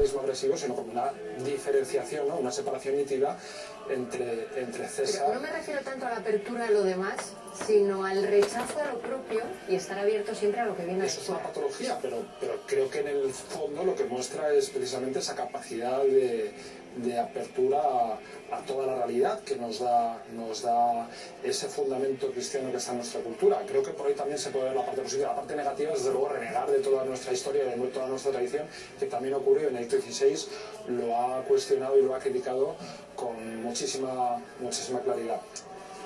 nacionalismo agresivo, sino como una diferenciación, ¿no? Una separación nítida entre César... Pero no me refiero tanto a la apertura a lo demás, sino al rechazo a lo propio y estar abierto siempre a lo que viene. Eso es una patología, pero creo que en el fondo lo que muestra es precisamente esa capacidad de apertura a toda la realidad que nos da ese fundamento cristiano que está en nuestra cultura. Creo que por ahí también se puede ver la parte positiva. La parte negativa es, desde luego, renegar de toda nuestra historia, de toda nuestra tradición, que también ocurrió. Benedicto XVI lo ha cuestionado y lo ha criticado con muchísima claridad.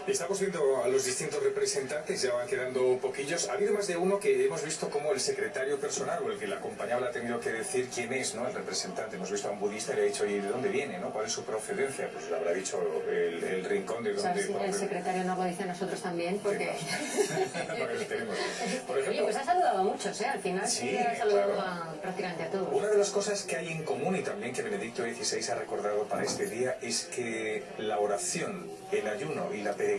Estamos viendo a los distintos representantes, ya van quedando poquillos. Ha habido más de uno que hemos visto como el secretario personal o el que le acompañaba ha tenido que decir quién es, ¿no?, el representante. Hemos visto a un budista y le ha dicho, ¿y de dónde viene, no? ¿Cuál es su procedencia? Pues le habrá dicho el rincón de donde... O sea, el secretario nos lo dice a nosotros también, porque... Por ejemplo, oye, pues ha saludado a muchos, ¿eh? Al final sí, ha saludado claro, prácticamente a todos. Una de las cosas que hay en común y también que Benedicto XVI ha recordado para este día es que la oración, el ayuno y la peregrinación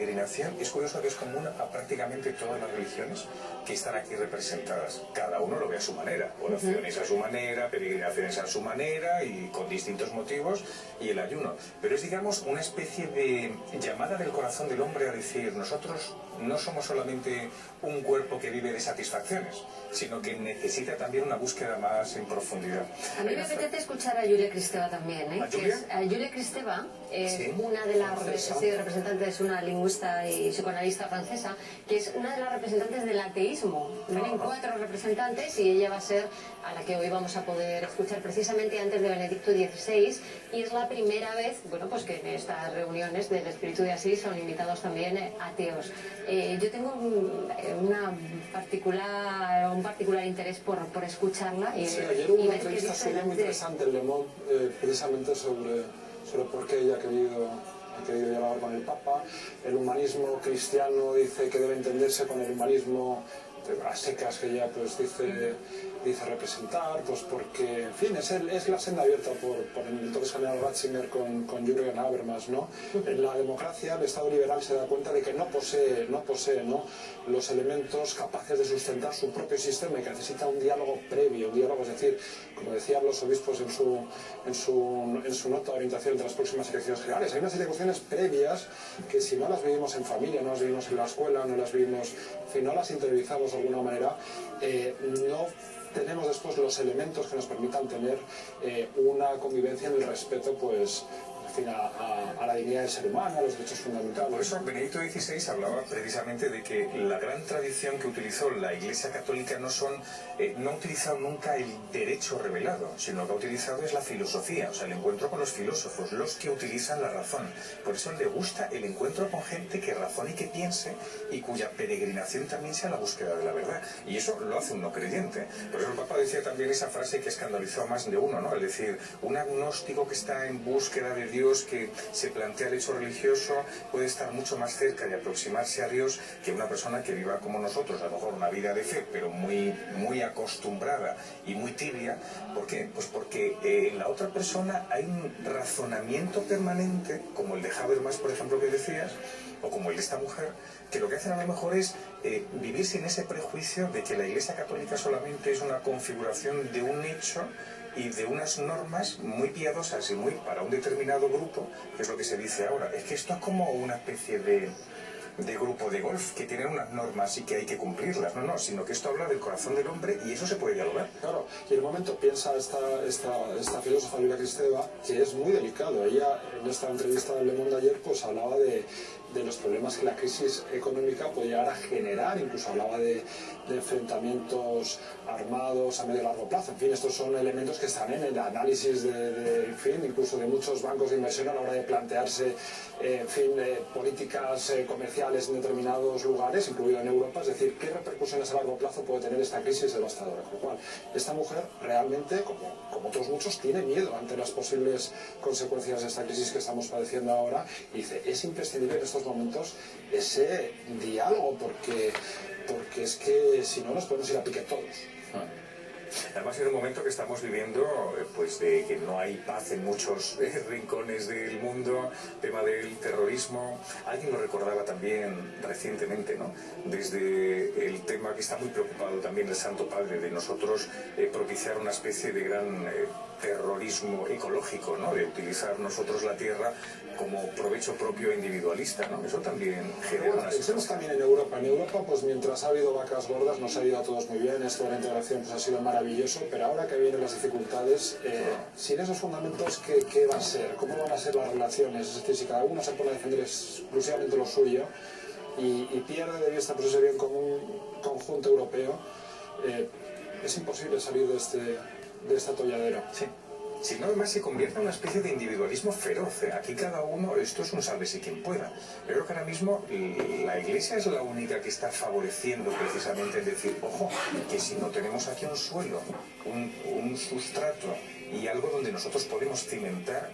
es curioso que es común a prácticamente todas las religiones que están aquí representadas. Cada uno lo ve a su manera. Oraciones a su manera, peregrinaciones a su manera y con distintos motivos, y el ayuno. Pero es, digamos, una especie de llamada del corazón del hombre a decir, nosotros no somos solamente un cuerpo que vive de satisfacciones, sino que necesita también una búsqueda más en profundidad. A mí me apetece escuchar a Julia Kristeva también, ¿eh? Julia Kristeva es ¿sí? Una de las representantes, una lingüista y psicoanalista francesa, que es una de las representantes del ateísmo. Vienen 4 representantes y ella va a ser a la que hoy vamos a poder escuchar precisamente antes de Benedicto XVI, y es la primera vez, bueno, pues que en estas reuniones del Espíritu de Asís son invitados también ateos. Yo tengo un particular interés por escucharla. Sí, ayer hubo una entrevista suya muy interesante en Le Monde, precisamente sobre por qué ella ha querido dialogar con el Papa. El humanismo cristiano dice que debe entenderse con el humanismo a secas que ella pues dice representar, pues porque, en fin, es la senda abierta por el entonces general Ratzinger con Jürgen Habermas, ¿no? En la democracia, el Estado liberal se da cuenta de que no posee los elementos capaces de sustentar su propio sistema y que necesita un diálogo previo, es decir, como decían los obispos en su nota de orientación entre las próximas elecciones generales, hay una serie de cuestiones previas que si no las vivimos en familia, no las vivimos en la escuela, no las vivimos, si no las interiorizamos de alguna manera, no tenemos después los elementos que nos permitan tener una convivencia en el respeto, pues, a la dignidad del ser humano, a los derechos fundamentales. Por eso Benedicto XVI hablaba precisamente de que la gran tradición que utilizó la Iglesia Católica no ha utilizado nunca el derecho revelado, sino que ha utilizado es la filosofía, o sea, el encuentro con los filósofos, los que utilizan la razón. Por eso le gusta el encuentro con gente que razone y que piense y cuya peregrinación también sea la búsqueda de la verdad. Y eso lo hace un no creyente. Por eso el Papa decía también esa frase que escandalizó a más de uno, ¿no? Es decir, un agnóstico que está en búsqueda de Dios, que se plantea el hecho religioso, puede estar mucho más cerca de aproximarse a Dios que una persona que viva como nosotros, a lo mejor una vida de fe, pero muy acostumbrada y muy tibia. ¿Por qué? Pues porque en la otra persona hay un razonamiento permanente, como el de Habermas, por ejemplo, que decías, o como el de esta mujer, que lo que hacen a lo mejor es vivir sin ese prejuicio de que la Iglesia Católica solamente es una configuración de un hecho y de unas normas muy piadosas y muy para un determinado grupo, que es lo que se dice ahora. Es que esto es como una especie de grupo de golf, que tienen unas normas y que hay que cumplirlas. No, sino que esto habla del corazón del hombre y eso se puede dialogar. Claro, y en el momento piensa esta filósofa Julia Kristeva, que es muy delicado. Ella, en esta entrevista del Le Monde ayer, pues hablaba de los problemas que la crisis económica puede llegar a generar, incluso hablaba de enfrentamientos armados a medio y largo plazo. En fin, estos son elementos que están en el análisis en fin, incluso de muchos bancos de inversión a la hora de plantearse, políticas comerciales en determinados lugares, incluido en Europa. Es decir, qué repercusiones a largo plazo puede tener esta crisis devastadora. Con lo cual, esta mujer realmente, como otros muchos, tiene miedo ante las posibles consecuencias de esta crisis que estamos padeciendo ahora, y dice, es imprescindible en estos momentos ese diálogo, porque es que si no nos podemos ir a pique todos. Además, en un momento que estamos viviendo, pues de que no hay paz en muchos rincones del mundo, tema del terrorismo. Alguien lo recordaba también recientemente, ¿no? Desde el tema que está muy preocupado también el Santo Padre, de nosotros propiciar una especie de gran terrorismo egoísmo ecológico, ¿no? De utilizar nosotros la tierra como provecho propio individualista, ¿no? Eso también genera una Pensemos también en Europa. En Europa, pues mientras ha habido vacas gordas, nos ha ido a todos muy bien, esto de la integración pues, ha sido maravilloso, pero ahora que vienen las dificultades, sin esos fundamentos, ¿qué va a ser? ¿Cómo van a ser las relaciones? Es decir, si cada uno se pone a defender exclusivamente lo suyo y pierde de vista pues, ese bien común conjunto europeo, es imposible salir de este atolladero. Sí. Si no, además se convierte en una especie de individualismo feroz. Aquí cada uno, esto es un sálvese quien pueda. Yo creo que ahora mismo la Iglesia es la única que está favoreciendo precisamente el decir, ojo, que si no tenemos aquí un suelo, un sustrato y algo donde nosotros podemos cimentar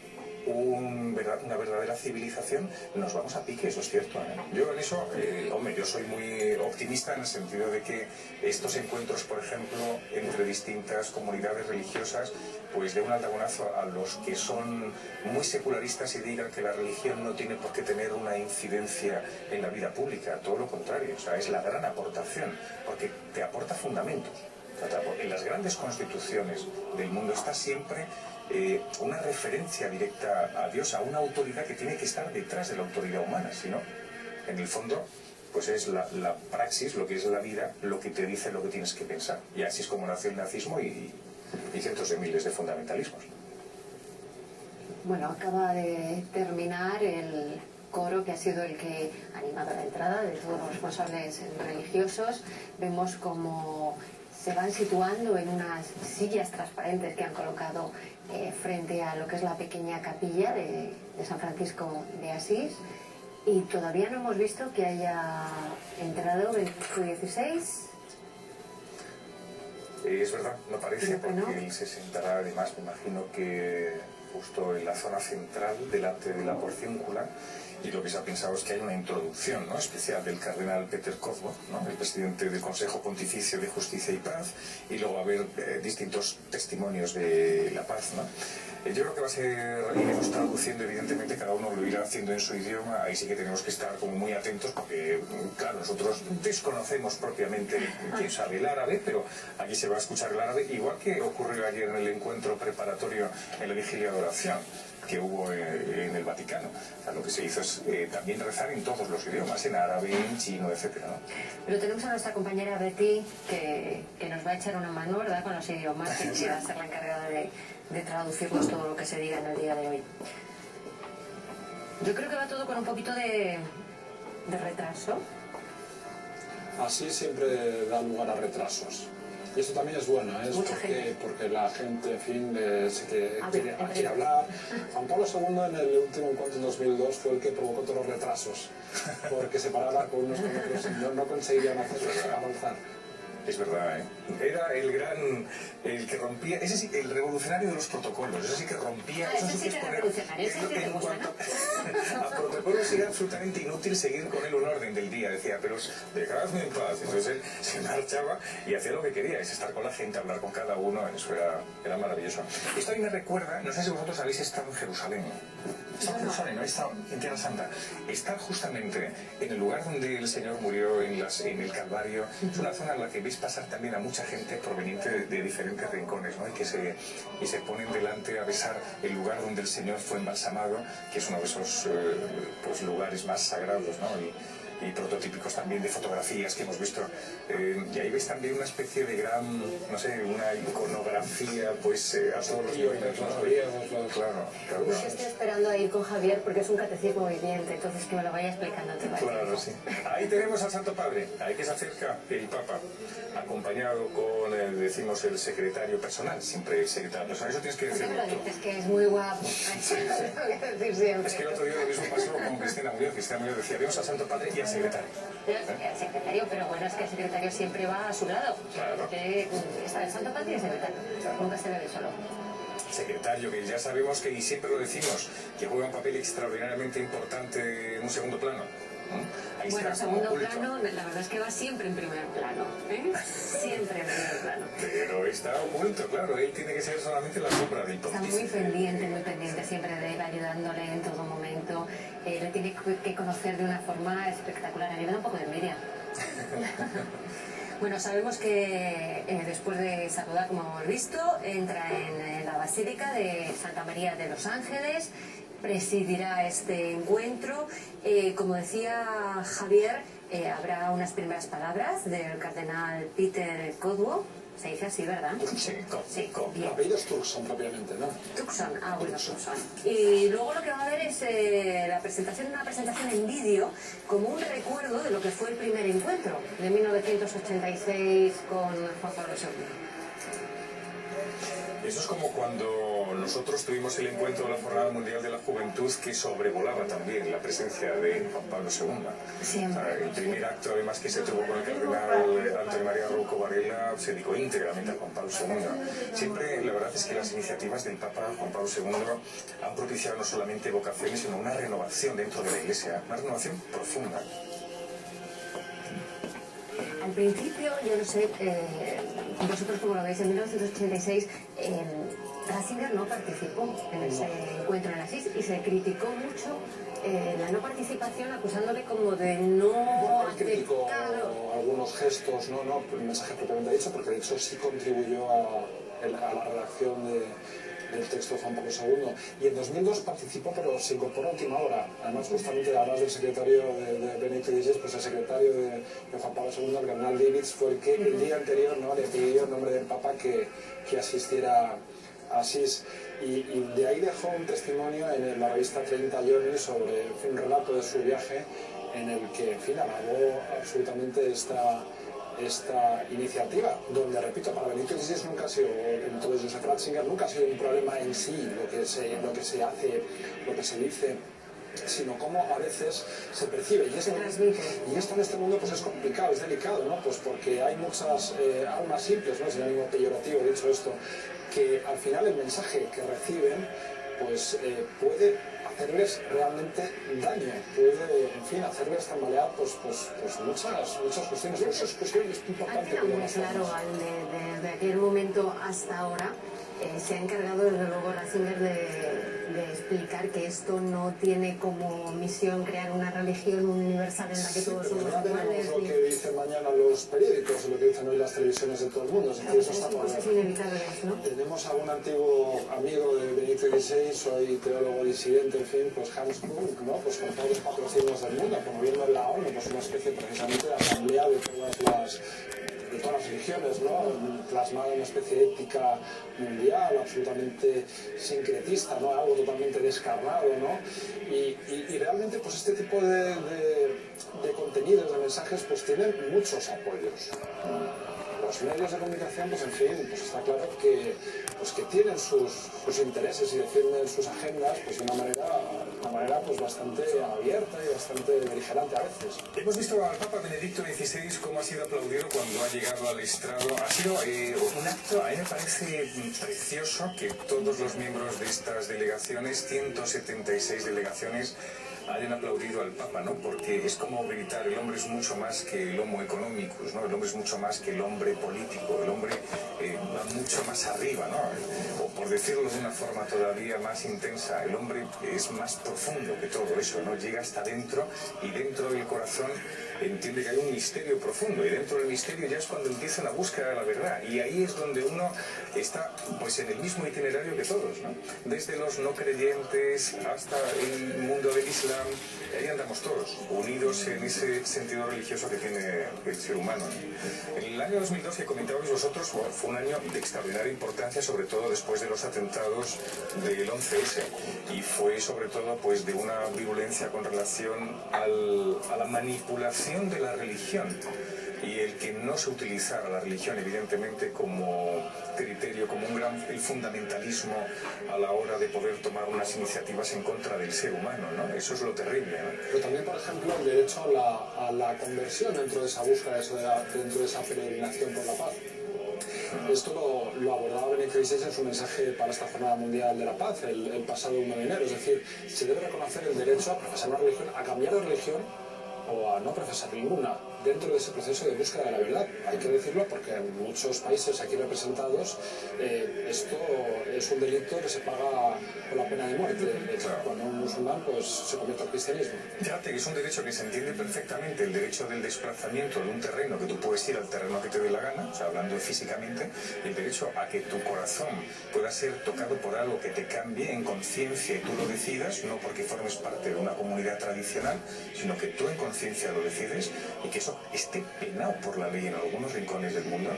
una verdadera civilización, nos vamos a pique, eso es cierto, ¿eh? Yo en eso, hombre, yo soy muy optimista en el sentido de que estos encuentros, por ejemplo, entre distintas comunidades religiosas, pues de un aldabonazo a los que son muy secularistas y digan que la religión no tiene por qué tener una incidencia en la vida pública, todo lo contrario, o sea, es la gran aportación, porque te aporta fundamentos. En las grandes constituciones del mundo está siempre una referencia directa a Dios, a una autoridad que tiene que estar detrás de la autoridad humana, si no, en el fondo, pues es la praxis, lo que es la vida, lo que te dice lo que tienes que pensar. Y así es como nació el nazismo y cientos de miles de fundamentalismos. Bueno, acaba de terminar el coro que ha sido el que ha animado la entrada de todos los responsables religiosos. Vemos como se van situando en unas sillas transparentes que han colocado frente a lo que es la pequeña capilla de San Francisco de Asís, y todavía no hemos visto que haya entrado Benedicto XVI. Es verdad, no parece, porque él se sentará, además me imagino que justo en la zona central, delante de la porciúncula, y lo que se ha pensado es que hay una introducción, ¿no?, especial del cardenal Peter Kofod, ¿no?, el presidente del Consejo Pontificio de Justicia y Paz, y luego va a haber distintos testimonios de la paz, ¿no? Yo creo que va a ser, iremos traduciendo, evidentemente cada uno lo irá haciendo en su idioma, ahí sí que tenemos que estar como muy atentos porque, claro, nosotros desconocemos propiamente, quién sabe el árabe, pero aquí se va a escuchar el árabe, igual que ocurrió ayer en el encuentro preparatorio en la vigilia de oración que hubo en el Vaticano. O sea, lo que se hizo es también rezar en todos los idiomas, en árabe, en chino, etcétera, ¿no? Pero tenemos a nuestra compañera Betty que nos va a echar una mano, ¿verdad?, con los idiomas, que va a ser la encargada de traducirnos todo lo que se diga en el día de hoy. Yo creo que va todo con un poquito de retraso. Así siempre da lugar a retrasos. Y esto también es bueno, ¿eh? Porque la gente, en fin, quiere hablar. Juan Pablo II en el último encuentro en 2002 fue el que provocó todos los retrasos, porque se paraba con unos con otros y no conseguían avanzar. Es verdad, ¿eh? Era el que rompía, ese sí, el revolucionario de los protocolos, ese sí que rompía. Ese sí que era revolucionario, ese sí que te gusta, ¿no? A protocolos era absolutamente inútil seguir con él un orden del día, decía, pero dejadme en paz. Entonces él se marchaba y hacía lo que quería, es estar con la gente, hablar con cada uno, eso era maravilloso. Esto a mí me recuerda, no sé si vosotros habéis estado en Jerusalén. Está en Jerusalén, no he estado en Tierra Santa. Está justamente en el lugar donde el Señor murió, en el Calvario. Es una zona en la que veis pasar también a mucha gente proveniente de diferentes rincones, ¿no? Y se ponen delante a besar el lugar donde el Señor fue embalsamado, que es uno de esos pues, lugares más sagrados, ¿no? Y prototípicos también de fotografías que hemos visto, y ahí ves también una especie de gran, no sé, una iconografía, pues a todos los niveles, ¿no? Claro. Yo estoy esperando a ir con Javier porque es un catecismo viviente, entonces que me lo vaya explicando. Claro, sí. Ahí tenemos al Santo Padre, ahí que se acerca el Papa, acompañado con, decimos, el secretario personal, siempre el secretario personal, eso tienes que decirlo tú. Es que es muy guapo, Es que el otro día lo mismo pasó con Cristina Muñoz decía, vemos al Santo Padre y al secretario. El secretario, pero bueno, es que el secretario siempre va a su lado. Claro. Porque está el Santo Padre y el secretario. Claro. Nunca se ve solo. Secretario, que ya sabemos que, y siempre lo decimos, que juega un papel extraordinariamente importante en un segundo plano. Ahí bueno, está, segundo plano, la verdad es que va siempre en primer plano, ¿eh? Siempre en primer plano. Pero está oculto, claro, él tiene que ser solamente la sombra del pontífice. Está muy pendiente siempre de él, ayudándole en todo momento. Le tiene que conocer de una forma espectacular, a mí me da un poco de envidia. Bueno, sabemos que después de saludar, como hemos visto, entra en la Basílica de Santa María de los Ángeles, presidirá este encuentro. Como decía Javier, habrá unas primeras palabras del cardenal Peter Codwo. Se dice así, ¿verdad? Turkson. Sí, bien. Apellidos Turkson propiamente, ¿no? Turkson, bueno, Turkson. Y luego lo que va a haber es una presentación en vídeo como un recuerdo de lo que fue el primer encuentro de 1986 con Juan Pablo II. Eso es como cuando nosotros tuvimos el encuentro de la Jornada Mundial de la Juventud, que sobrevolaba también la presencia de Juan Pablo II. Siempre. O sea, el primer acto, además, que se tuvo con el cardenal Antonio María Rouco Varela, se dedicó íntegramente a Juan Pablo II. Siempre, la verdad es que las iniciativas del Papa Juan Pablo II han propiciado no solamente vocaciones, sino una renovación dentro de la Iglesia, una renovación profunda. Al principio, yo no sé, vosotros como lo veis, en 1986 Ratzinger no participó en ese encuentro en Asís y se criticó mucho la no participación, acusándole como de no criticó aceptar algunos gestos, no el mensaje propiamente dicho, porque de hecho sí contribuyó a la redacción del texto de Juan Pablo II. Y en 2002 participó, pero se incorporó a última hora. Además, justamente, además del secretario de Benedicto XVI, pues el secretario de Juan Pablo II, el cardenal Davids, fue el que el día anterior le pidió en nombre del Papa que asistiera a Asís. Y de ahí dejó un testimonio en la revista 30 Giorni sobre un relato de su viaje en el que, en fin, alabó absolutamente esta iniciativa, donde, repito, para Benedicto XVI nunca ha sido, entonces Joseph Ratzinger, nunca ha sido un problema en sí lo que se hace, lo que se dice, sino cómo a veces se percibe. Y esto en este mundo pues es complicado, es delicado, ¿no? Pues porque hay muchas almas simples, ¿no? Sin ánimo peyorativo, dicho esto, que al final el mensaje que reciben pues puede hacerles realmente daño, puede, en fin, hacerles tambalear pues muchas cuestiones. Por eso es cuestión importante. Ha quedado muy claro, desde aquel momento hasta ahora, se ha encargado desde luego Ratzinger de explicar que esto no tiene como misión crear una religión universal en la que todos somos iguales. Lo que dicen mañana los periódicos, lo que dicen hoy las televisiones de todo el mundo, es decir, eso está por ver. Es inevitable, ¿no? Tenemos a un antiguo amigo de Benedicto XVI, soy teólogo disidente, en fin, pues Hans Kunk, ¿no? Pues con todos los patrocinios del mundo, promoviendo en la ONU, pues una especie precisamente de asamblea de todas las religiones, ¿no? Plasmada en una especie de ética mundial, absolutamente sincretista, ¿no? Algo totalmente descarnado, ¿no? Y realmente, pues este tipo de contenidos, de mensajes, pues tienen muchos apoyos. Los medios de comunicación, pues en fin, pues está claro que tienen sus intereses y defienden sus agendas pues de una manera pues bastante abierta y bastante beligerante a veces. Hemos visto al Papa Benedicto XVI cómo ha sido aplaudido cuando ha llegado al estrado. Ha sido un acto, a mí me parece precioso que todos los miembros de estas delegaciones, 176 delegaciones, hayan aplaudido al Papa, ¿no? Porque es como gritar, el hombre es mucho más que el homo economicus, ¿no? El hombre es mucho más que el hombre político, el hombre va mucho más arriba, ¿no? O por decirlo de una forma todavía más intensa, el hombre es más profundo que todo eso, ¿no? Llega hasta dentro y dentro del corazón entiende que hay un misterio profundo y dentro del misterio ya es cuando empieza la búsqueda de la verdad y ahí es donde uno está pues en el mismo itinerario que todos, ¿no? Desde los no creyentes hasta el mundo del Islam, ahí andamos todos, unidos en ese sentido religioso que tiene el ser humano, ¿no? En el año 2002 que comentabais vosotros fue un año de extraordinaria importancia, sobre todo después de los atentados del 11S y fue sobre todo pues de una virulencia con relación a la manipulación de la religión y el que no se utilizara la religión evidentemente como criterio, como el fundamentalismo a la hora de poder tomar unas iniciativas en contra del ser humano, ¿no? Eso es lo terrible, ¿no? Pero también, por ejemplo, el derecho a la conversión dentro de esa búsqueda, dentro de esa peregrinación por la paz. Esto lo abordaba Benedicto XVI en su mensaje para esta Jornada Mundial de la Paz el pasado 1 de enero. Es decir, se debe reconocer el derecho a profesar una religión, a cambiar de religión o a no profesar ninguna. dentro de ese proceso de búsqueda de la verdad. Hay que decirlo porque en muchos países aquí representados esto es un delito que se paga con la pena de muerte. Cuando un musulmán pues, se convierte al cristianismo. Fíjate que es un derecho que se entiende perfectamente, el derecho del desplazamiento de un terreno, que tú puedes ir al terreno que te dé la gana, o sea, hablando físicamente, el derecho a que tu corazón pueda ser tocado por algo que te cambie en conciencia y tú lo decidas, no porque formes parte de una comunidad tradicional, sino que tú en conciencia lo decides y que eso esté penado por la ley en algunos rincones del mundo.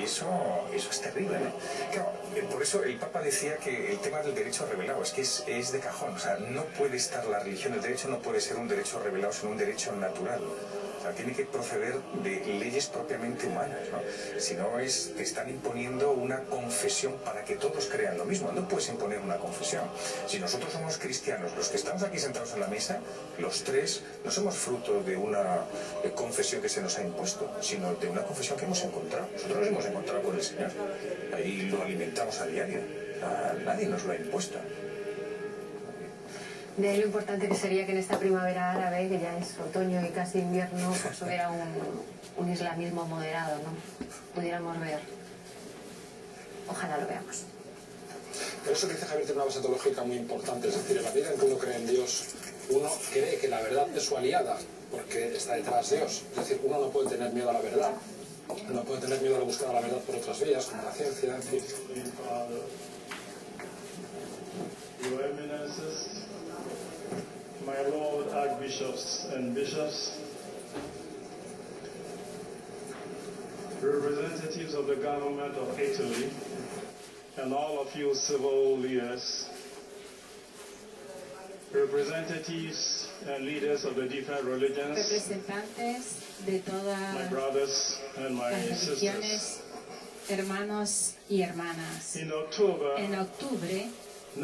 Eso es terrible, ¿no? Claro, por eso el Papa decía que el tema del derecho revelado es que es de cajón, o sea, no puede estar la religión, el derecho no puede ser un derecho revelado, sino un derecho natural. O sea, tiene que proceder de leyes propiamente humanas, ¿no? Si no te están imponiendo una confesión para que todos crean lo mismo. No puedes imponer una confesión. Si nosotros somos cristianos, los que estamos aquí sentados en la mesa, los tres, no somos fruto de una confesión que se nos ha impuesto, sino de una confesión que hemos encontrado. Nosotros nos hemos encontrado con el Señor. Ahí lo alimentamos a diario. Nadie nos lo ha impuesto. De ahí lo importante que sería que en esta primavera árabe, que ya es otoño y casi invierno, pues hubiera un islamismo moderado, ¿no? Pudiéramos ver. Ojalá lo veamos. Pero eso que dice Javier tiene una base teológica muy importante, es decir, en la medida en que uno cree en Dios, uno cree que la verdad es su aliada, porque está detrás de Dios. Es decir, uno no puede tener miedo a la verdad, no puede tener miedo a la búsqueda de la verdad por otras vías, como la ciencia, en fin. Your Eminences, my Lord Archbishops and Bishops, representatives of the government of Italy, and all of you civil leaders, representatives and leaders of the different religions, representantes de todas my brothers and my las religiones, sisters. hermanos y hermanas. In October En octubre de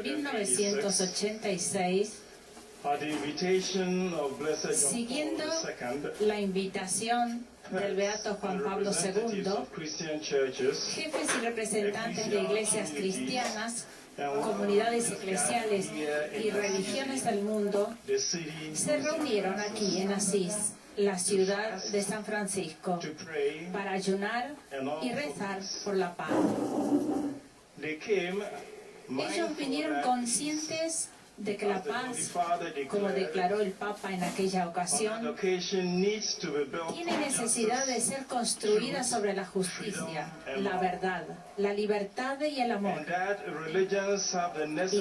1986, 1986, at the invitation of Blessed John siguiendo Paul II, la invitación del Beato Juan Pablo representatives II, of Christian churches, jefes y representantes de iglesias cristianas, comunidades eclesiales y religiones del mundo the city, se reunieron aquí en Asís, la ciudad de San Francisco, to pray, para ayunar y rezar por la paz. they came Ellos vinieron conscientes de que la paz, como declaró el Papa en aquella ocasión, tiene necesidad de ser construida sobre la justicia, la verdad, la libertad y el amor, y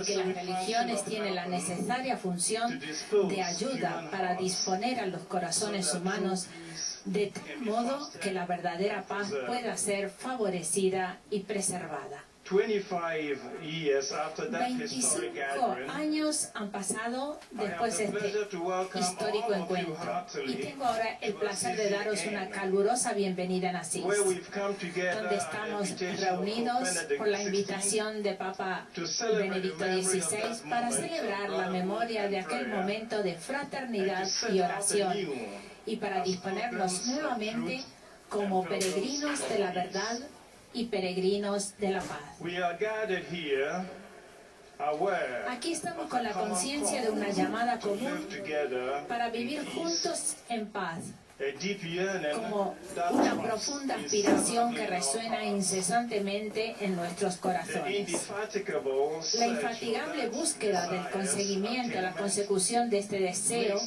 que las religiones tienen la necesaria función de ayuda para disponer a los corazones humanos de tal modo que la verdadera paz pueda ser favorecida y preservada. 25 años han pasado después de este histórico encuentro y tengo ahora el placer de daros una calurosa bienvenida en Asís, donde estamos reunidos por la invitación de Papa Benedicto XVI para celebrar la memoria de aquel momento de fraternidad y oración y para disponernos nuevamente como peregrinos de la verdad y peregrinos de la paz. Aquí estamos con la conciencia de una llamada común para vivir juntos en paz, como una profunda aspiración que resuena incesantemente en nuestros corazones. La infatigable búsqueda del conseguimiento, la consecución de este deseo,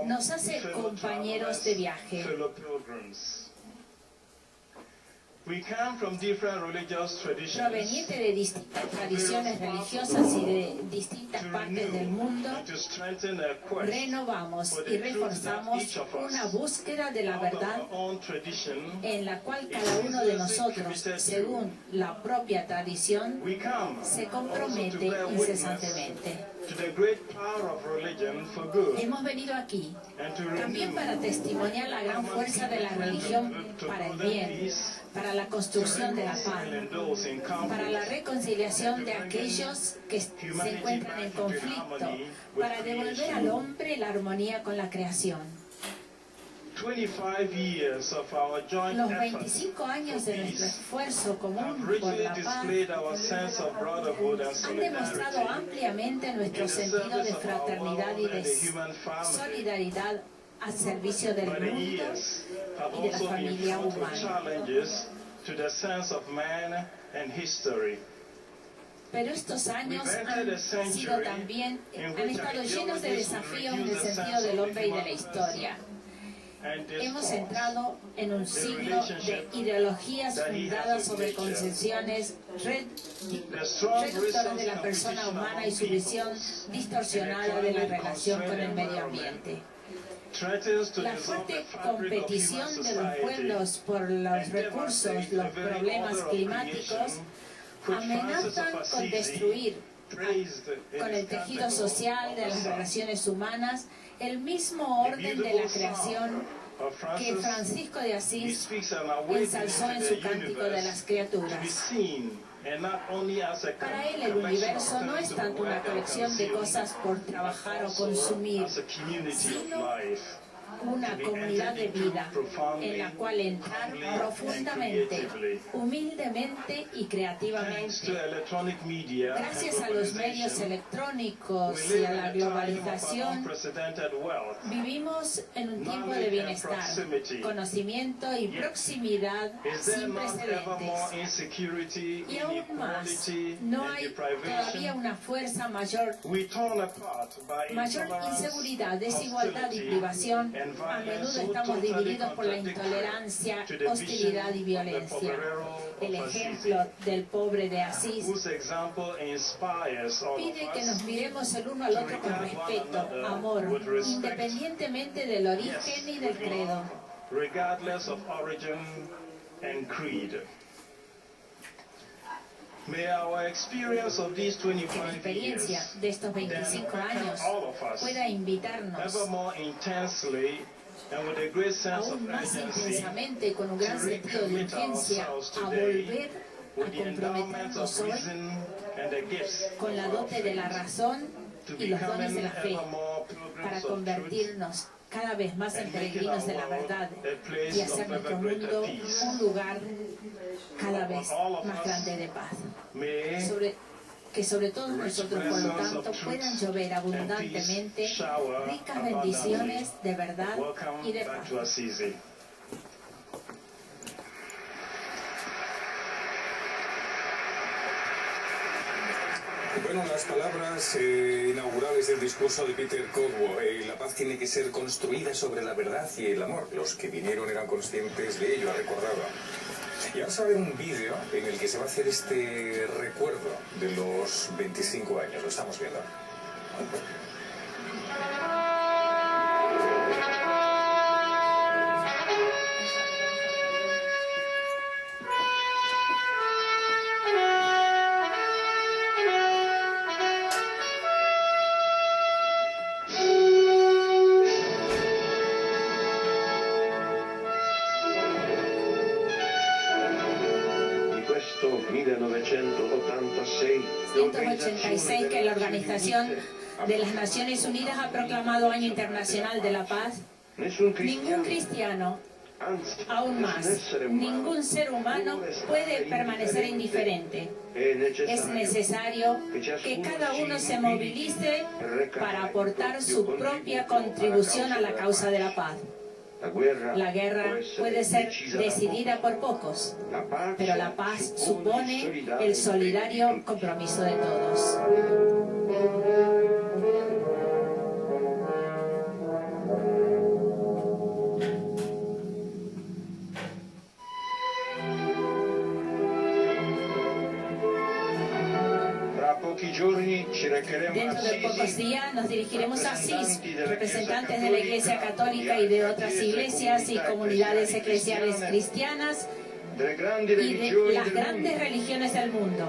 nos hace compañeros de viaje. Proveniente de distintas tradiciones religiosas y de distintas partes del mundo, renovamos y reforzamos una búsqueda de la verdad en la cual cada uno de nosotros, según la propia tradición, se compromete incesantemente. Hemos venido aquí también para testimoniar la gran fuerza de la religión para el bien, para la construcción de la paz, para la reconciliación de aquellos que se encuentran en conflicto, para devolver al hombre la armonía con la creación. Los 25 años de nuestro esfuerzo común por la paz han demostrado ampliamente nuestro sentido de fraternidad y de solidaridad al servicio del mundo y de la familia humana. Pero estos años han sido también, han estado llenos de desafíos en el sentido del hombre y de la historia. Hemos entrado en un siglo de ideologías fundadas sobre concepciones reductoras de la persona humana y su visión distorsionada de la relación con el medio ambiente. La fuerte competición de los pueblos por los recursos, los problemas climáticos, amenazan con destruir con el tejido social de las relaciones humanas el mismo orden de la creación que Francisco de Asís ensalzó en su Cántico de las Criaturas. Para él el universo no es tanto una colección de cosas por trabajar o consumir, sino una comunidad de vida en la cual entrar profundamente, humildemente y creativamente. Gracias a los medios electrónicos y a la globalización, vivimos en un tiempo de bienestar, conocimiento y proximidad sin precedentes. Y aún más, no hay todavía una fuerza mayor inseguridad, desigualdad y privación. A menudo estamos divididos por la intolerancia, hostilidad y violencia. El ejemplo del pobre de Asís pide que nos miremos el uno al otro con respeto, amor, independientemente del origen y del credo. Que la experiencia de estos 25 años pueda invitarnos aún más intensamente y con un gran sentido de urgencia a volver a comprometernos hoy con la dote de la razón y los dones de la fe para convertirnos cada vez más en peregrinos de la verdad y hacer nuestro mundo un lugar cada vez más grande de paz. Que sobre todos nosotros, por lo tanto, puedan llover abundantemente ricas bendiciones de verdad y de paz. Bueno, las palabras inaugurales del discurso de Peter Cotworth, la paz tiene que ser construida sobre la verdad y el amor. Los que vinieron eran conscientes de ello, recordaba. Y vamos a ver un vídeo en el que se va a hacer este recuerdo de los 25 años. Lo estamos viendo. Que la Organización de las Naciones Unidas ha proclamado Año Internacional de la Paz. Ningún cristiano, aún más, ningún ser humano puede permanecer indiferente. Es necesario que cada uno se movilice para aportar su propia contribución a la causa de la paz. La guerra puede ser decidida por pocos, pero la paz supone el solidario compromiso de todos. Dentro de pocos días nos dirigiremos a Asís, representantes de la Iglesia Católica y de otras iglesias y comunidades eclesiales cristianas y de las grandes religiones del mundo.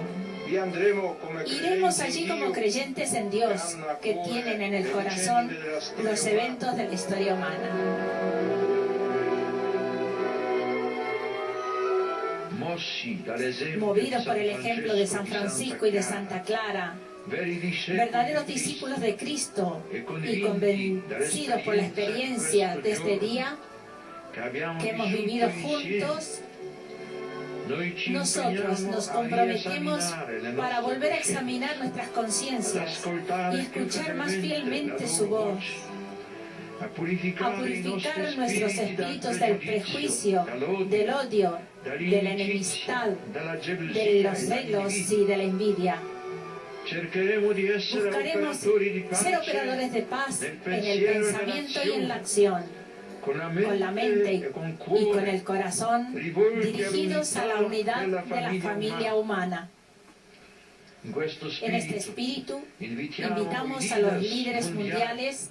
Iremos allí como creyentes en Dios, que tienen en el corazón los eventos de la historia humana. Movidos por el ejemplo de San Francisco y de Santa Clara, verdaderos discípulos de Cristo y convencidos por la experiencia de este día que hemos vivido juntos, nosotros nos comprometemos para volver a examinar nuestras conciencias y escuchar más fielmente su voz, a purificar nuestros espíritus del prejuicio, del odio, de la enemistad, de los celos y de la envidia. Buscaremos ser operadores de paz en el pensamiento y en la acción, con la mente y con el corazón dirigidos a la unidad de la familia humana. En este espíritu, invitamos a los líderes mundiales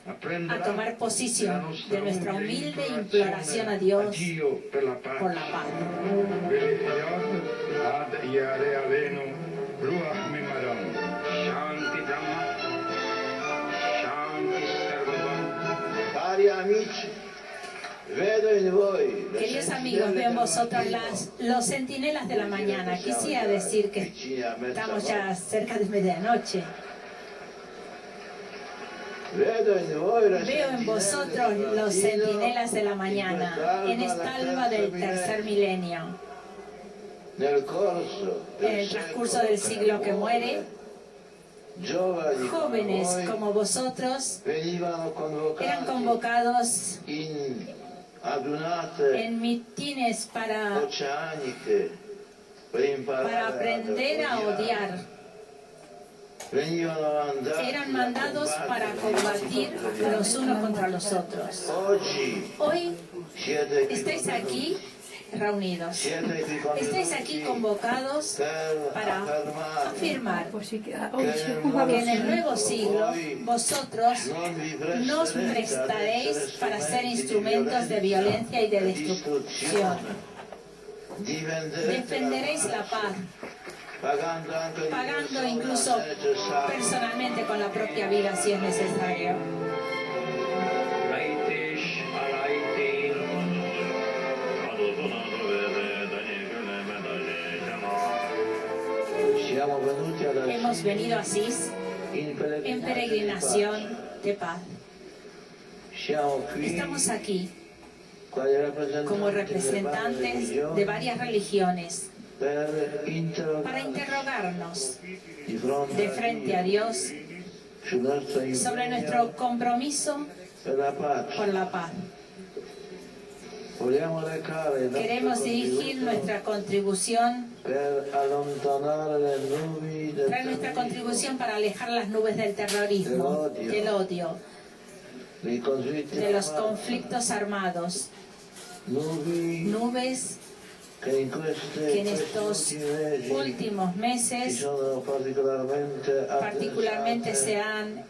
a tomar posición de nuestra humilde imploración a Dios por la paz. Queridos amigos, veo en vosotros los centinelas de la mañana. Quisiera decir que estamos ya cerca de medianoche. Veo en vosotros los centinelas de la mañana, en esta alba del tercer milenio. En el transcurso del siglo que muere, jóvenes como vosotros eran convocados en mitines para aprender a odiar. Eran mandados para combatir los unos contra los otros. Hoy estáis aquí reunidos. Estáis aquí convocados para afirmar que en el nuevo siglo vosotros no os prestaréis para ser instrumentos de violencia y de destrucción. Defenderéis la paz, pagando incluso personalmente con la propia vida si es necesario. Hemos venido a Asís en peregrinación de paz. Estamos aquí como representantes de varias religiones para interrogarnos de frente a Dios sobre nuestro compromiso por la paz. Queremos dirigir nuestra contribución, traer nuestra contribución para alejar las nubes del terrorismo, del odio, de los conflictos armados, nubes que en estos últimos meses particularmente han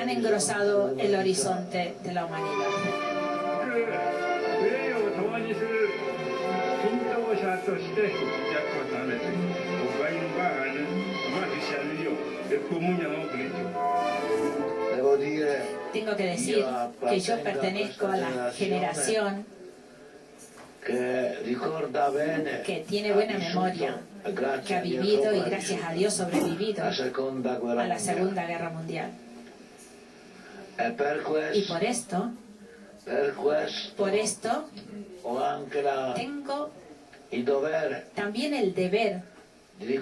engrosado el horizonte de la humanidad. Tengo que decir que yo pertenezco a la generación que tiene buena memoria, que ha vivido y gracias a Dios sobrevivido a la Segunda Guerra Mundial. Y por esto tengo también el deber de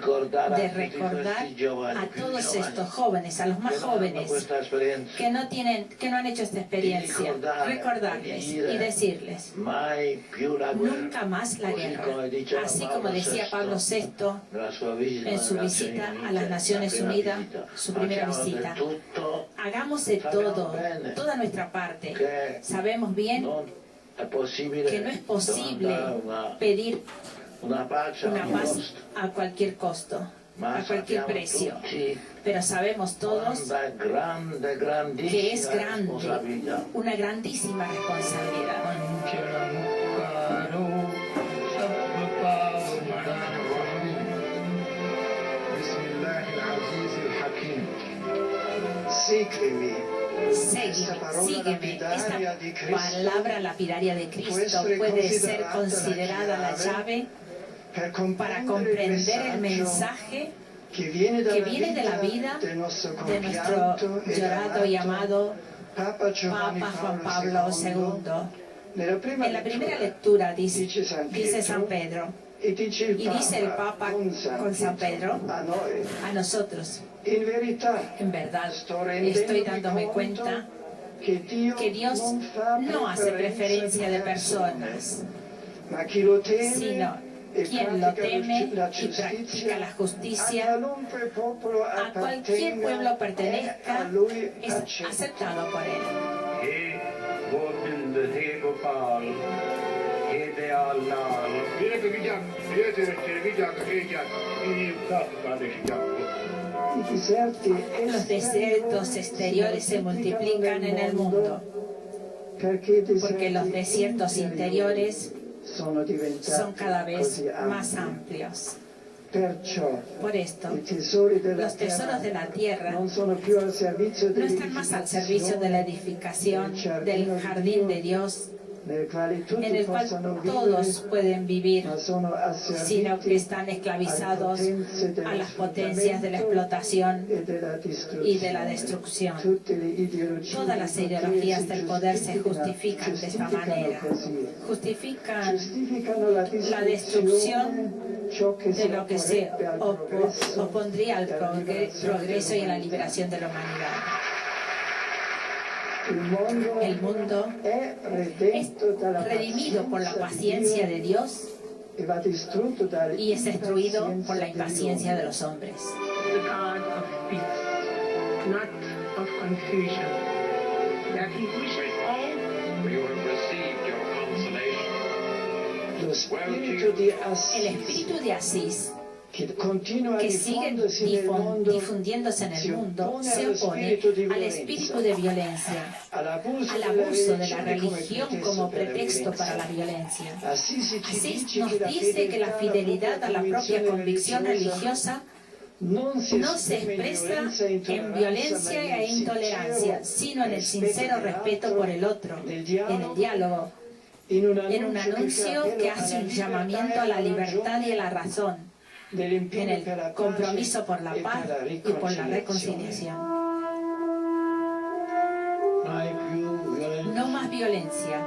recordar a todos estos jóvenes, a los más jóvenes que no han hecho esta experiencia, recordarles y decirles: nunca más la guerra. Así como decía Pablo VI en su visita a las Naciones Unidas, su primera visita: hagamos de todo, toda nuestra parte. Sabemos bien que no es posible pedir una paz a cualquier costo, a cualquier precio, pero sabemos todos que es grande, una grandísima responsabilidad. Sígueme. Esta palabra lapidaria de Cristo puede ser considerada la llave para comprender el mensaje que viene de la vida de nuestro llorado y amado Papa Juan Pablo II. En la primera lectura dice San Pedro, y dice el Papa con San Pedro a nosotros: en verdad estoy dándome cuenta que Dios no hace preferencia de personas, sino quien lo teme y practica la justicia, a cualquier pueblo pertenezca, es aceptado por él. Los desiertos exteriores se multiplican en el mundo, porque los desiertos interiores son cada vez más amplios. Por esto, los tesoros de la tierra no están más al servicio de la edificación del jardín de Dios, en el cual todos pueden vivir, sino que están esclavizados a las potencias de la explotación y de la destrucción. Todas las ideologías del poder se justifican de esta manera. Justifican la destrucción de lo que se opondría al progreso y a la liberación de la humanidad. El mundo es redimido por la paciencia de Dios y es destruido por la impaciencia de los hombres. El espíritu de Asís, que sigue difundiéndose en el mundo, se opone al espíritu de violencia, al abuso de la religión como pretexto para la violencia. Así nos dice que la fidelidad a la propia convicción religiosa no se expresa en violencia e intolerancia, sino en el sincero respeto por el otro, en el diálogo, en un anuncio que hace un llamamiento a la libertad y a la razón, en el compromiso por la paz y por la reconciliación. No más violencia,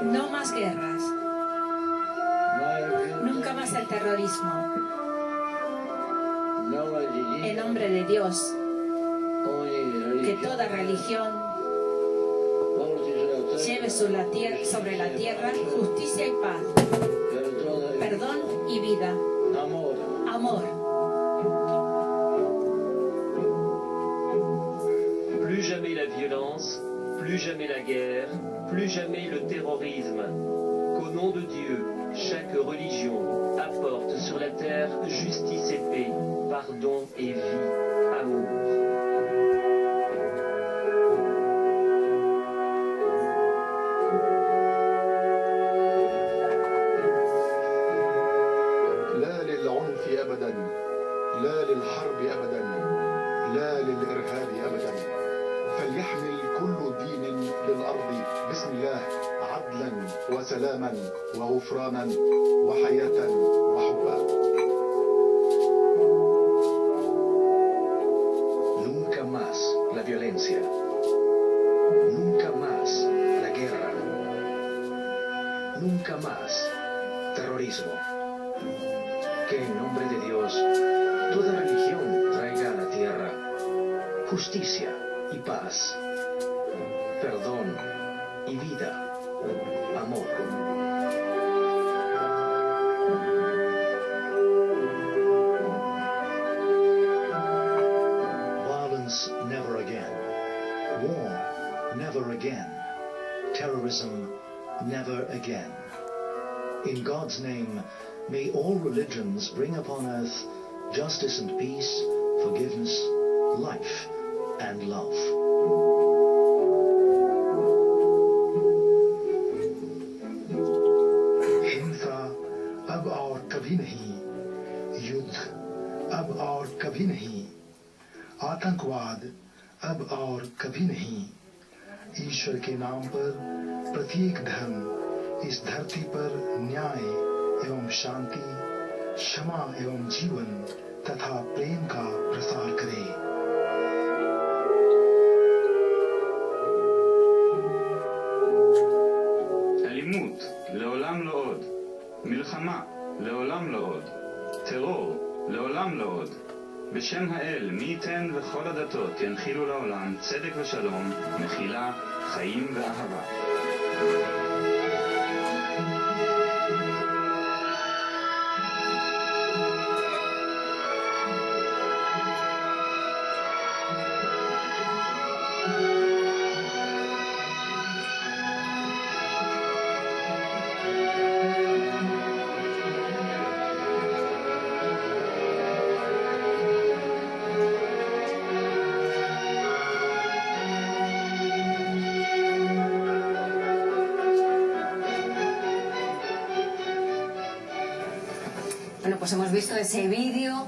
no más guerras, nunca más el terrorismo. En nombre de Dios, que toda religión lleve sobre la tierra justicia y paz, perdón y vida, amor. Plus jamais la violence, plus jamais la guerre, plus jamais le terrorisme. Qu'au nom de Dieu, chaque religion apporte sur la terre justice et paix, pardon et vie, amour. لا للحرب أبدا، لا للإرهاب أبدا. فليحمل كل دين للأرض بسم الله عدلا وسلاما وغفرانا وحياة وحبا. Nunca más la violencia, nunca más la guerra, nunca más terrorismo. Que en nombre de Dios toda religión traiga a la tierra justicia y paz, perdón y vida, amor. Violence never again. War never again. Terrorism never again. In God's name, may all religions bring upon earth justice and peace, forgiveness, life and love. हिंसा अब और कभी नहीं, युद्ध अब और कभी नहीं, आतंकवाद अब और कभी नहीं। ईश्वर के नाम पर प्रत्येक धर्म इस धरती पर न्याय एवं शांति, क्षमा एवं जीवन तथा प्रेम का प्रसार करे। אלימות, לעולם לא עוד. מלחמה, לעולם לא עוד. טרור, לעולם לא עוד. בשם האל, מי ייתן וכל הדתות ינחילו לעולם צדק ושלום, מחילה, חיים ואהבה. Bueno, pues hemos visto ese vídeo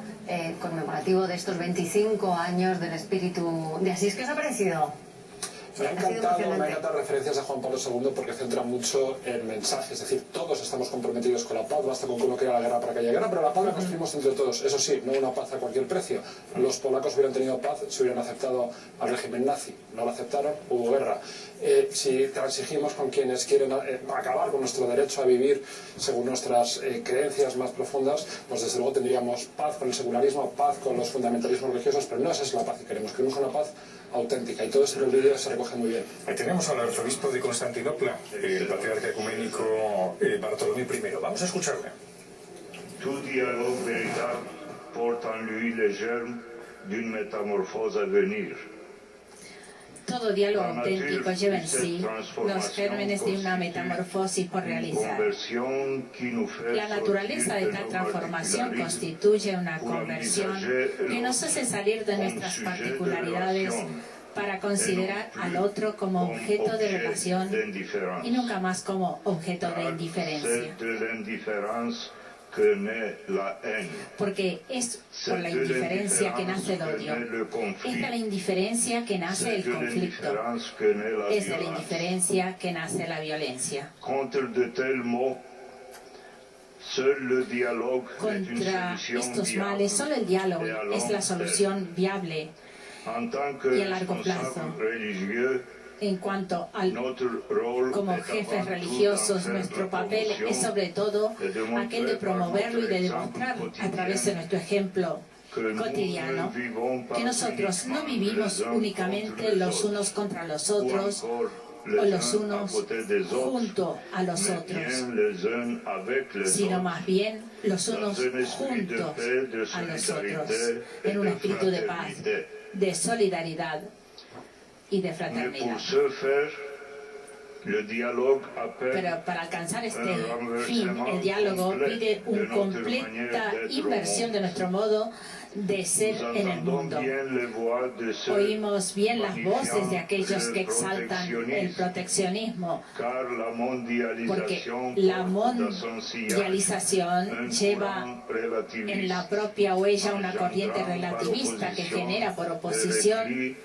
conmemorativo de estos 25 años del espíritu de Asís. ¿Qué os ha parecido? Me ha encantado referencias a Juan Pablo II porque centra mucho el mensaje, es decir, todos estamos comprometidos con la paz, basta con que uno quiera la guerra para que haya guerra, pero la paz la construimos entre todos, eso sí, no una paz a cualquier precio. Los polacos hubieran tenido paz si hubieran aceptado al régimen nazi, no lo aceptaron, hubo guerra. Si transigimos con quienes quieren acabar con nuestro derecho a vivir según nuestras creencias más profundas, pues desde luego tendríamos paz con el secularismo, paz con los fundamentalismos religiosos, pero no esa es la paz que queremos una paz auténtica, y todo eso en el vídeo se recoge muy bien. Ahí tenemos al arzobispo de Constantinopla, el patriarca ecuménico Bartolomé I. Vamos a escucharle. Tout dialogue véritable porte en lui les germes d'une métamorphose à venir. Todo diálogo auténtico lleva en sí los gérmenes de una metamorfosis por realizar. La naturaleza de tal transformación constituye una conversión que nos hace salir de nuestras particularidades para considerar al otro como objeto de relación y nunca más como objeto de indiferencia. Porque es por la indiferencia que nace el odio, es de la indiferencia que nace el conflicto, es de la indiferencia que nace la violencia. Contra estos males, solo el diálogo es la solución viable y a largo plazo. En cuanto al como jefes religiosos, nuestro papel es sobre todo aquel de promoverlo y de demostrar a través de nuestro ejemplo cotidiano que nosotros no vivimos únicamente los unos contra los otros o los unos junto a los otros, sino más bien los unos juntos a los otros, en un espíritu de paz, de solidaridad y de fraternidad. Pero para alcanzar este fin, el diálogo pide una completa inversión de nuestro modo de ser en el mundo. Oímos bien las voces de aquellos que exaltan el proteccionismo, porque la mundialización lleva en la propia huella una corriente relativista que genera por oposición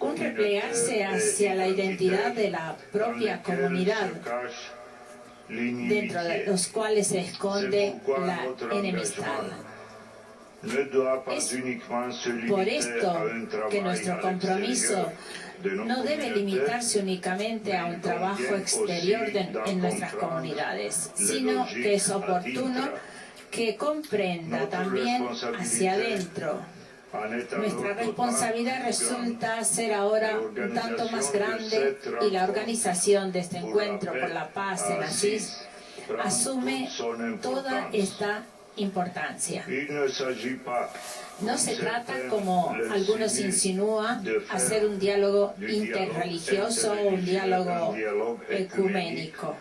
un replegarse hacia la identidad de la propia comunidad, dentro de los cuales se esconde la enemistad. Es por esto que nuestro compromiso no debe limitarse únicamente a un trabajo exterior en nuestras comunidades, sino que es oportuno que comprenda también hacia adentro. Nuestra responsabilidad resulta ser ahora un tanto más grande y la organización de este encuentro por la paz en Asís asume toda esta importancia. No se trata, como algunos insinúan, hacer un diálogo interreligioso o un diálogo ecuménico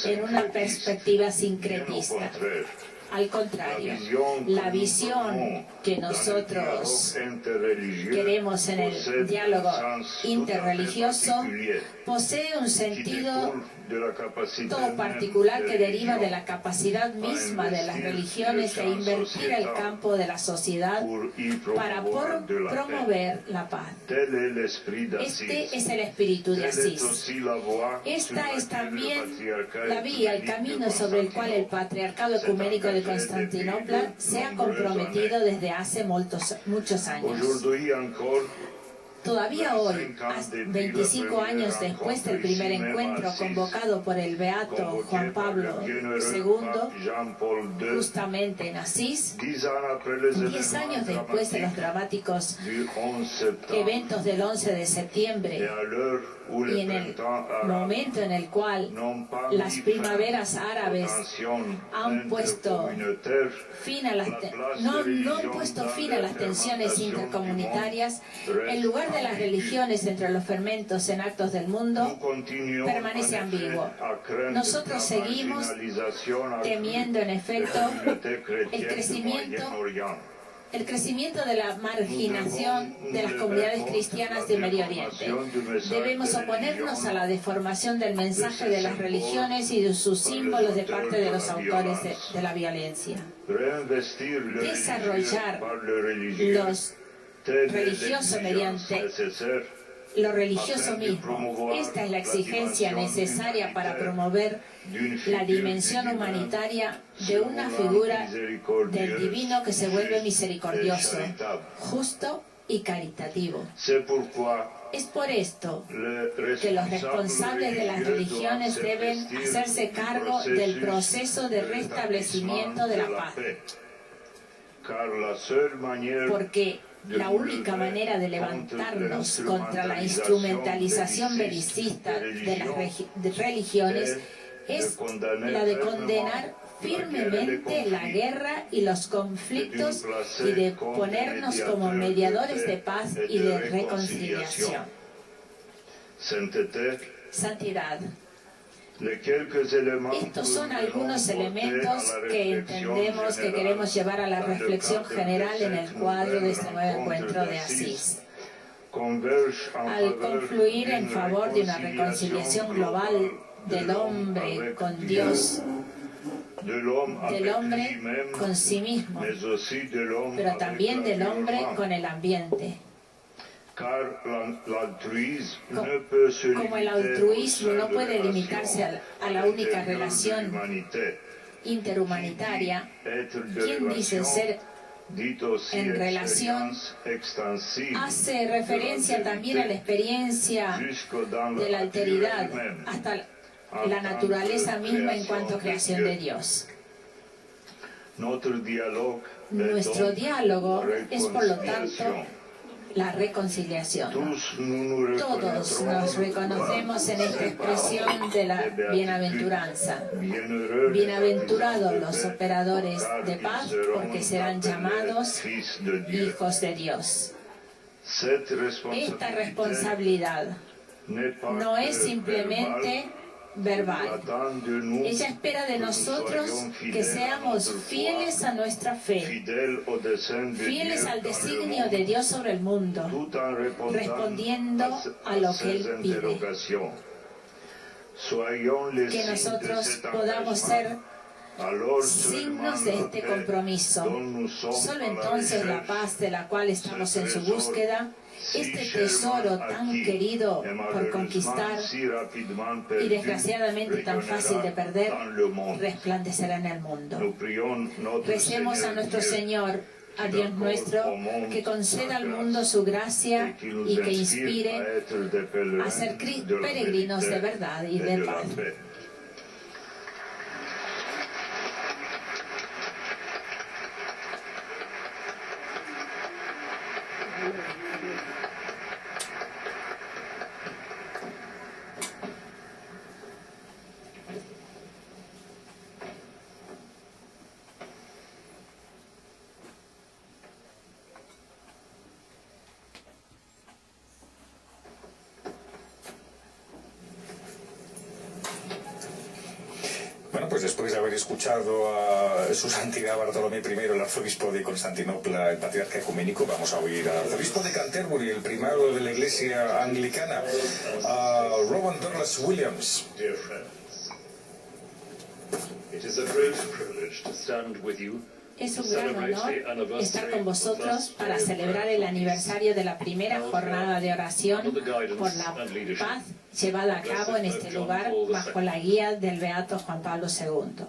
en una perspectiva sincretista. Al contrario, la visión que nosotros queremos en el diálogo interreligioso posee un sentido todo particular que deriva de la capacidad misma de las religiones de invertir el campo de la sociedad para promover la paz. Este es el espíritu de Asís. Esta es también la vía, el camino sobre el cual el Patriarcado Ecuménico de Constantinopla se ha comprometido desde hace muchos años. Todavía hoy, 25 años después del primer encuentro convocado por el beato Juan Pablo II, justamente en Asís, 10 años después de los dramáticos eventos del 11 de septiembre y en el momento en el cual las primaveras árabes han puesto fin a las no han puesto fin a las tensiones intercomunitarias, el lugar de las religiones entre los fermentos en actos del mundo permanece ambiguo. Nosotros seguimos temiendo, en efecto, el crecimiento de la marginación de las comunidades cristianas de Medio Oriente. Debemos oponernos a la deformación del mensaje de las religiones y de sus símbolos de parte de los autores de la violencia. Desarrollar los religiosos mediante lo religioso mismo. Esta es la exigencia necesaria para promover la dimensión humanitaria de una figura del divino que se vuelve misericordioso, justo y caritativo. Es por esto que los responsables de las religiones deben hacerse cargo del proceso de restablecimiento de la paz. Porque la única manera de levantarnos contra la instrumentalización belicista de las religiones es la de condenar firmemente la guerra y los conflictos y de ponernos como mediadores de paz y de reconciliación. Santidad. Estos son algunos elementos que entendemos que queremos llevar a la reflexión general en el cuadro de este nuevo encuentro de Asís. Al confluir en favor de una reconciliación global del hombre con Dios, del hombre con sí mismo, pero también del hombre con el ambiente. Como el altruismo no puede limitarse a la única relación interhumanitaria, quien dice ser en relación hace referencia también a la experiencia de la alteridad, hasta la naturaleza misma en cuanto a creación de Dios. Nuestro diálogo es, por lo tanto, la reconciliación. Todos nos reconocemos en esta expresión de la bienaventuranza. Bienaventurados los operadores de paz, porque serán llamados hijos de Dios. Esta responsabilidad no es simplemente verbal. Ella espera de nosotros que seamos fieles a nuestra fe, fieles al designio de Dios sobre el mundo, respondiendo a lo que Él pide. Que nosotros podamos ser signos de este compromiso. Solo entonces la paz de la cual estamos en su búsqueda, este tesoro tan querido por conquistar y desgraciadamente tan fácil de perder, resplandecerá en el mundo. Recemos a nuestro Señor, a Dios nuestro, que conceda al mundo su gracia y que inspire a ser peregrinos de verdad y de paz. Pues después de haber escuchado a su santidad Bartolomé I, el arzobispo de Constantinopla, el patriarca ecuménico, vamos a oír al arzobispo de Canterbury, el primado de la iglesia anglicana, a Rowan Douglas Williams. Dear friends, it is a great privilege to stand with you. Es un gran honor estar con vosotros para celebrar el aniversario de la primera jornada de oración por la paz llevada a cabo en este lugar bajo la guía del beato Juan Pablo II.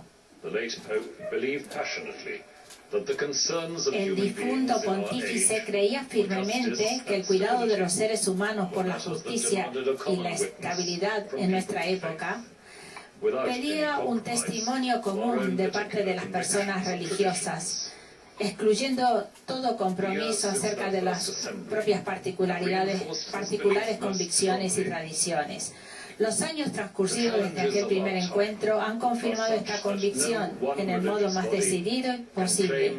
El difunto pontífice creía firmemente que el cuidado de los seres humanos por la justicia y la estabilidad en nuestra época pedía un testimonio común de parte de las personas religiosas, excluyendo todo compromiso acerca de las propias particulares convicciones y tradiciones. Los años transcurridos desde aquel primer encuentro han confirmado esta convicción en el modo más decidido posible.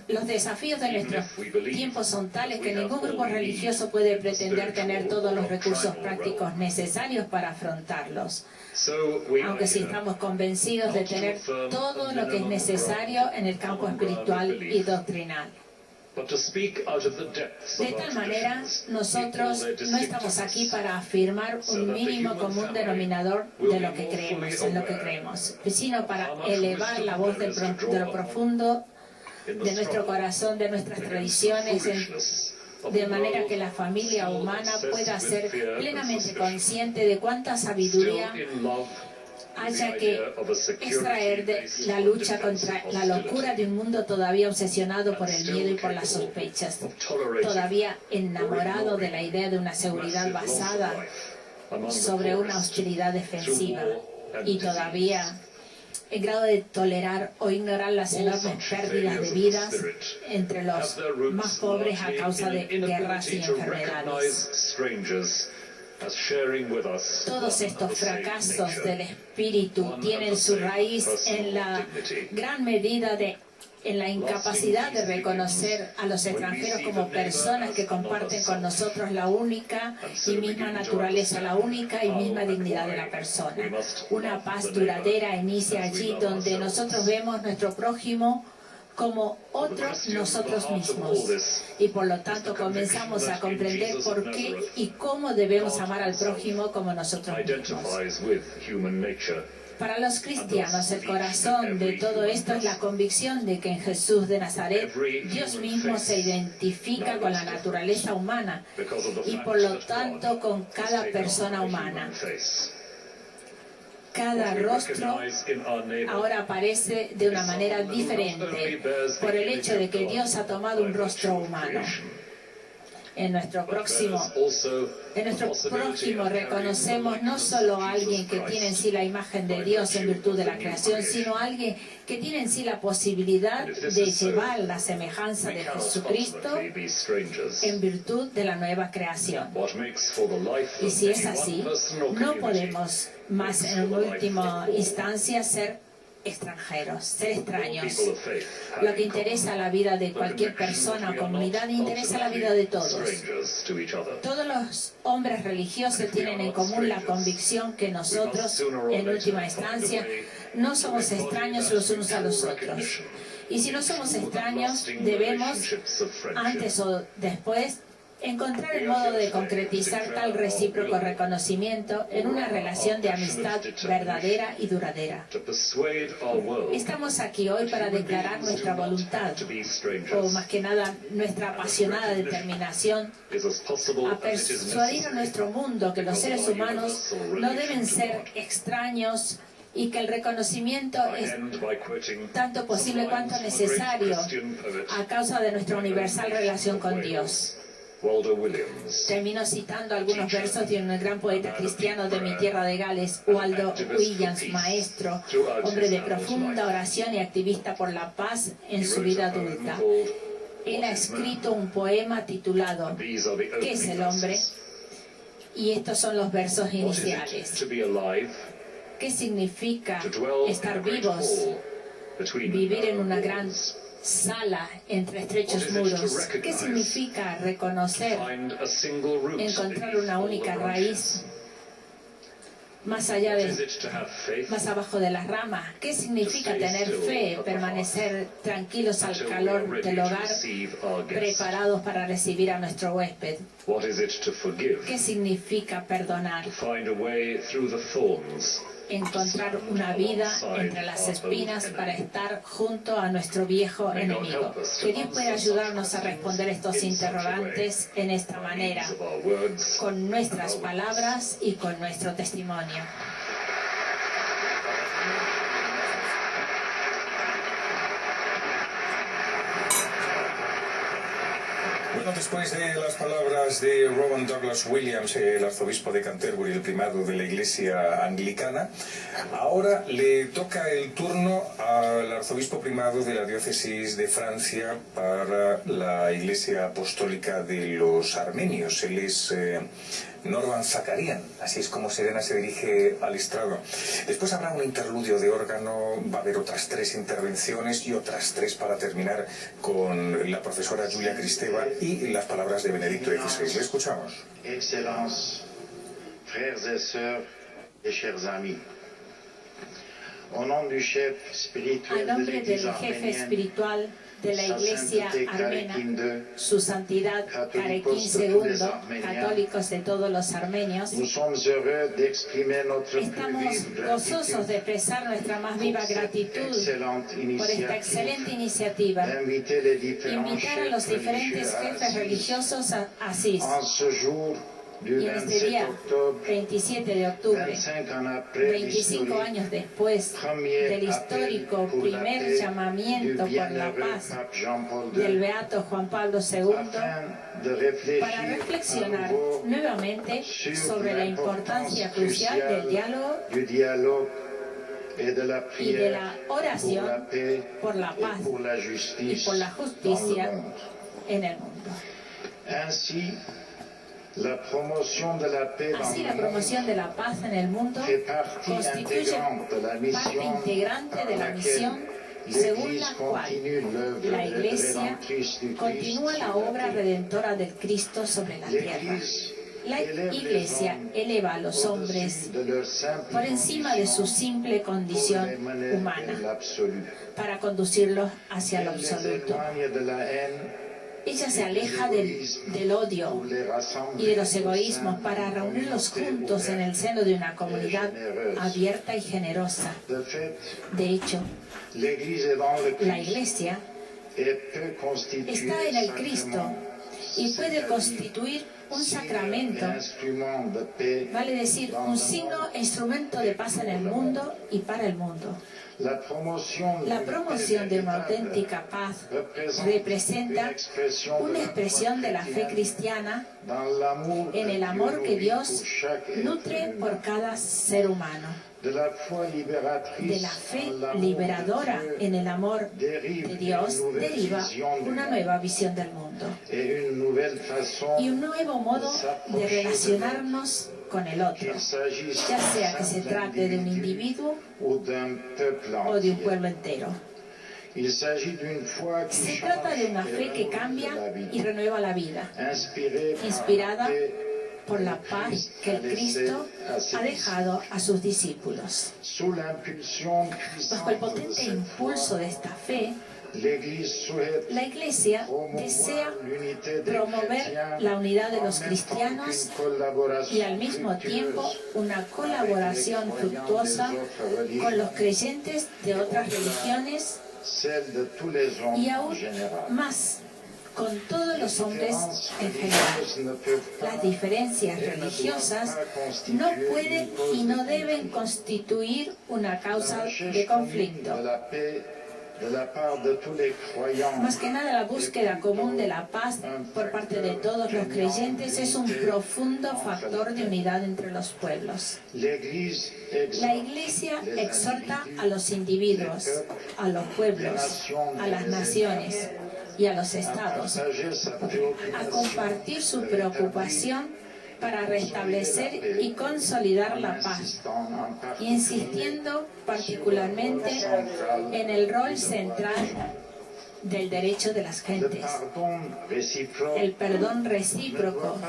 Los desafíos de nuestros tiempos son tales que ningún grupo religioso puede pretender tener todos los recursos prácticos necesarios para afrontarlos, aunque sí estamos convencidos de tener todo lo que es necesario en el campo espiritual y doctrinal. De tal manera, nosotros no estamos aquí para afirmar un mínimo común denominador de lo que creemos, sino para elevar la voz de lo profundo de nuestro corazón, de nuestras tradiciones, de manera que la familia humana pueda ser plenamente consciente de cuánta sabiduría haya que extraer de la lucha contra la locura de un mundo todavía obsesionado por el miedo y por las sospechas, todavía enamorado de la idea de una seguridad basada sobre una hostilidad defensiva y todavía en grado de tolerar o ignorar las enormes pérdidas de vidas entre los más pobres a causa de guerras y enfermedades. Todos estos fracasos del espíritu tienen su raíz en la gran medida en la incapacidad de reconocer a los extranjeros como personas que comparten con nosotros la única y misma naturaleza, la única y misma dignidad de la persona. Una paz duradera inicia allí donde nosotros vemos nuestro prójimo como otros nosotros mismos, y por lo tanto comenzamos a comprender por qué y cómo debemos amar al prójimo como nosotros mismos. Para los cristianos, el corazón de todo esto es la convicción de que en Jesús de Nazaret Dios mismo se identifica con la naturaleza humana y por lo tanto con cada persona humana. Cada rostro ahora aparece de una manera diferente por el hecho de que Dios ha tomado un rostro humano. En nuestro prójimo reconocemos no solo a alguien que tiene en sí la imagen de Dios en virtud de la creación, sino a alguien que tiene en sí la posibilidad de llevar la semejanza de Jesucristo en virtud de la nueva creación. Y si es así, no podemos más en última instancia ser extranjeros, ser extraños. Lo que interesa a la vida de cualquier persona o comunidad interesa la vida de todos. Todos los hombres religiosos tienen en común la convicción que nosotros, en última instancia, no somos extraños los unos a los otros. Y si no somos extraños, debemos, antes o después, encontrar el modo de concretizar tal recíproco reconocimiento en una relación de amistad verdadera y duradera. Estamos aquí hoy para declarar nuestra voluntad, o más que nada nuestra apasionada determinación a persuadir a nuestro mundo que los seres humanos no deben ser extraños y que el reconocimiento es tanto posible cuanto necesario a causa de nuestra universal relación con Dios. Termino citando algunos versos de un gran poeta cristiano de mi tierra de Gales, Waldo Williams, maestro, hombre de profunda oración y activista por la paz en su vida adulta. Él ha escrito un poema titulado ¿Qué es el hombre? Y estos son los versos iniciales. ¿Qué significa estar vivos? Vivir en una gran sala entre estrechos muros. ¿Qué significa reconocer, encontrar una única raíz más allá más abajo de las ramas? ¿Qué significa tener fe, permanecer tranquilos al calor del hogar, preparados para recibir a nuestro huésped? ¿Qué significa perdonar? Encontrar una vida entre las espinas para estar junto a nuestro viejo enemigo. Que Dios pueda ayudarnos a responder estos interrogantes en esta manera, con nuestras palabras y con nuestro testimonio. Bueno, después de las palabras de Rowan Douglas Williams, el arzobispo de Canterbury, el primado de la Iglesia anglicana, ahora le toca el turno al arzobispo primado de la diócesis de Francia para la Iglesia Apostólica de los Armenios. Él es Norman Zakarian, así es como Serena se dirige al estrado. Después habrá un interludio de órgano, va a haber otras 3 intervenciones y otras 3 para terminar con la profesora Julia Kristeva y las palabras de Benedicto XVI. Le escuchamos. Excellences, frères et sœurs et chers amis. Au nom du chef spirituel de l'Église arménienne, de la Iglesia Armena, su Santidad Carequín II, católicos de todos los armenios, estamos gozosos de expresar nuestra más viva gratitud por esta excelente iniciativa, invitar a los diferentes jefes religiosos a Asís. Y en este día, 27 de octubre, 25 años después del histórico primer llamamiento por la paz del beato Juan Pablo II, para reflexionar nuevamente sobre la importancia crucial del diálogo y de la oración por la paz y por la justicia en el mundo. Así, la promoción de la paz en el mundo constituye parte integrante de la misión según la cual la Iglesia continúa la obra redentora del Cristo sobre la tierra. La Iglesia eleva a los hombres por encima de su simple condición humana para conducirlos hacia lo absoluto. Ella se aleja del odio y de los egoísmos para reunirlos juntos en el seno de una comunidad abierta y generosa. De hecho, la Iglesia está en el Cristo y puede constituir un sacramento, vale decir, un signo e instrumento de paz en el mundo y para el mundo. La promoción de una auténtica paz representa una expresión de la fe cristiana en el amor que Dios nutre por cada ser humano. De la fe liberadora en el amor de Dios deriva una nueva visión del mundo y un nuevo modo de relacionarnos con el otro, ya sea que se trate de un individuo o de un pueblo entero. Se trata de una fe que cambia y renueva la vida, inspirada por la paz que el Cristo ha dejado a sus discípulos. Bajo el potente impulso de esta fe, la Iglesia desea promover la unidad de los cristianos y al mismo tiempo una colaboración fructuosa con los creyentes de otras religiones y aún más con todos los hombres en general. Las diferencias religiosas no pueden y no deben constituir una causa de conflicto. Más que nada, la búsqueda común de la paz por parte de todos los creyentes es un profundo factor de unidad entre los pueblos. La Iglesia exhorta a los individuos, a los pueblos, a las naciones y a los estados a compartir su preocupación para restablecer y consolidar la paz, insistiendo particularmente en el rol central del derecho de las gentes. El perdón recíproco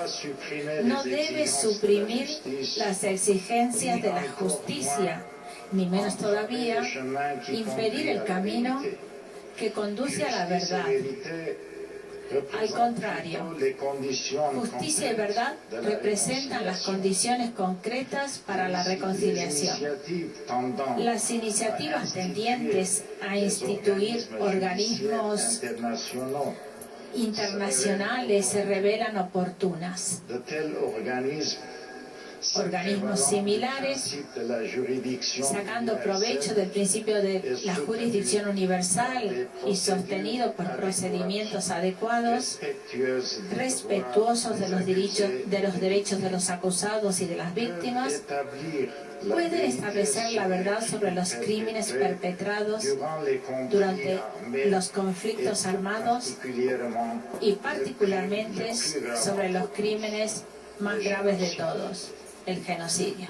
no debe suprimir las exigencias de la justicia, ni menos todavía impedir el camino que conduce a la verdad. Al contrario, justicia y verdad representan las condiciones concretas para la reconciliación. Las iniciativas tendientes a instituir organismos internacionales se revelan oportunas. organismos similares, sacando provecho del principio de la jurisdicción universal y sostenido por procedimientos adecuados, respetuosos de los derechos de los acusados y de las víctimas, puede establecer la verdad sobre los crímenes perpetrados durante los conflictos armados y particularmente sobre los crímenes más graves de todos, el genocidio.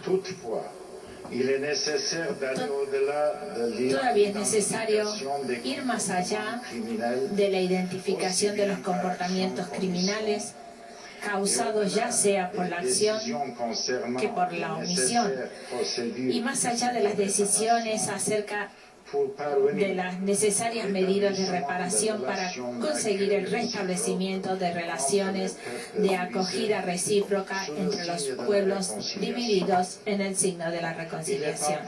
Todavía es necesario ir más allá de la identificación de los comportamientos criminales causados ya sea por la acción que por la omisión, y más allá de las decisiones acerca de las necesarias medidas de reparación para conseguir el restablecimiento de relaciones de acogida recíproca entre los pueblos divididos en el signo de la reconciliación.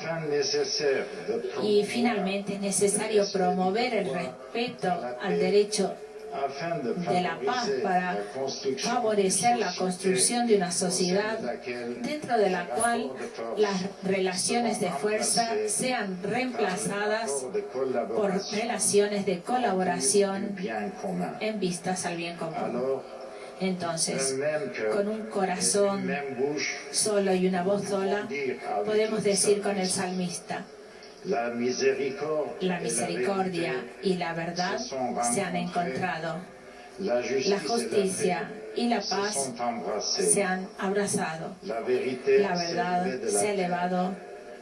Y finalmente es necesario promover el respeto al derecho de la paz para favorecer la construcción de una sociedad dentro de la cual las relaciones de fuerza sean reemplazadas por relaciones de colaboración en vistas al bien común. Entonces, con un corazón solo y una voz sola, podemos decir con el salmista: la misericordia y la verdad se han encontrado. La justicia y la paz se han abrazado. La verdad se ha elevado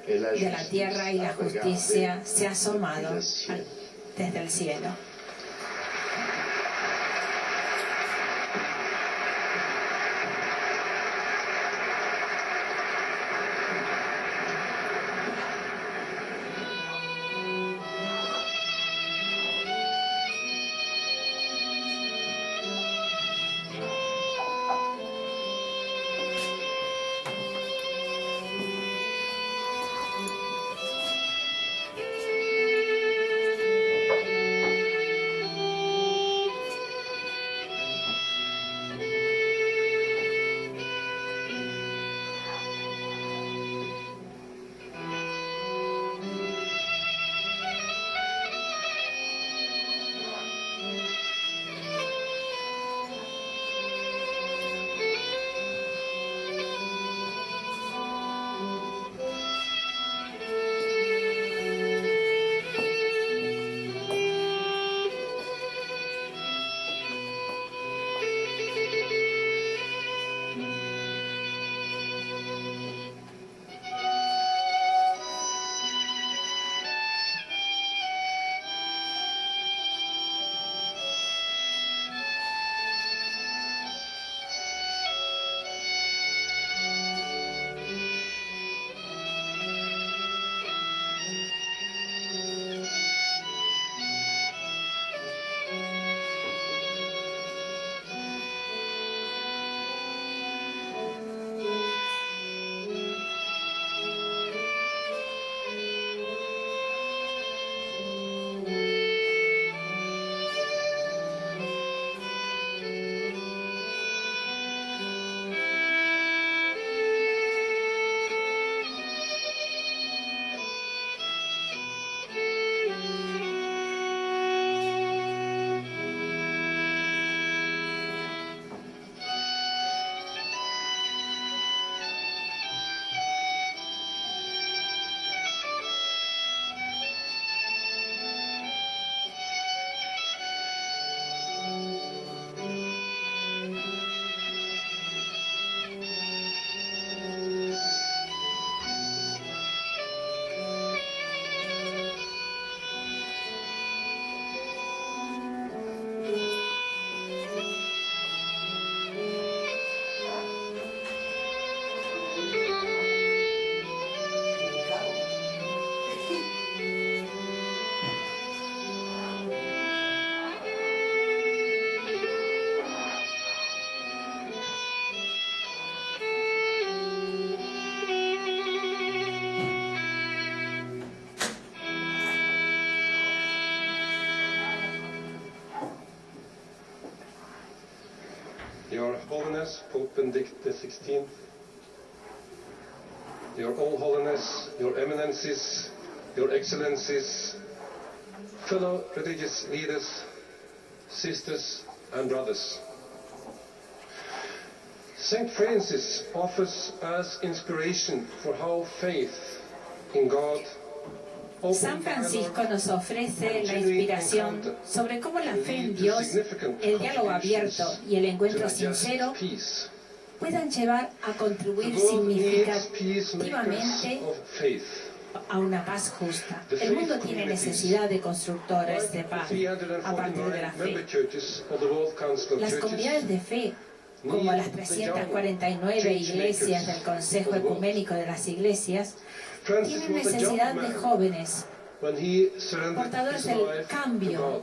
de la tierra y la justicia se ha asomado desde el cielo. Your Holiness, Pope Benedict XVI, Your All Holiness, Your Eminences, Your Excellencies, fellow religious leaders, sisters and brothers. St. Francis offers us inspiration for how faith in God. San Francisco nos ofrece la inspiración sobre cómo la fe en Dios, el diálogo abierto y el encuentro sincero puedan llevar a contribuir significativamente a una paz justa. El mundo tiene necesidad de constructores de paz a partir de la fe. Las comunidades de fe, como las 349 iglesias del Consejo Ecuménico de las Iglesias, tienen necesidad de jóvenes, portadores del cambio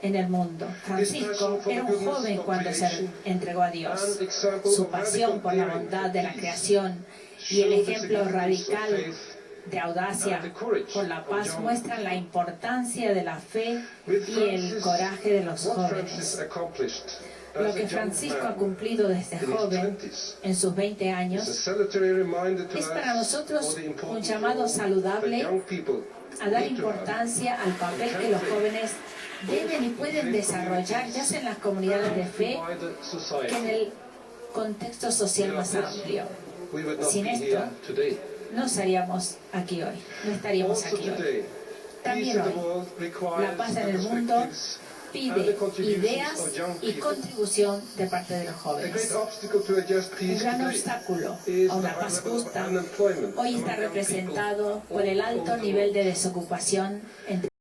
en el mundo. Francisco era un joven cuando se entregó a Dios. Su pasión por la bondad de la creación y el ejemplo radical de audacia por la paz muestran la importancia de la fe y el coraje de los jóvenes. Lo que Francisco ha cumplido desde joven, en sus 20 años, es para nosotros un llamado saludable a dar importancia al papel que los jóvenes deben y pueden desarrollar, ya sea en las comunidades de fe que en el contexto social más amplio. Sin esto, no estaríamos aquí hoy. También hoy, la paz en el mundo pide ideas y contribución de parte de los jóvenes. Un gran obstáculo a una paz justa hoy está representado por el alto nivel de desocupación entre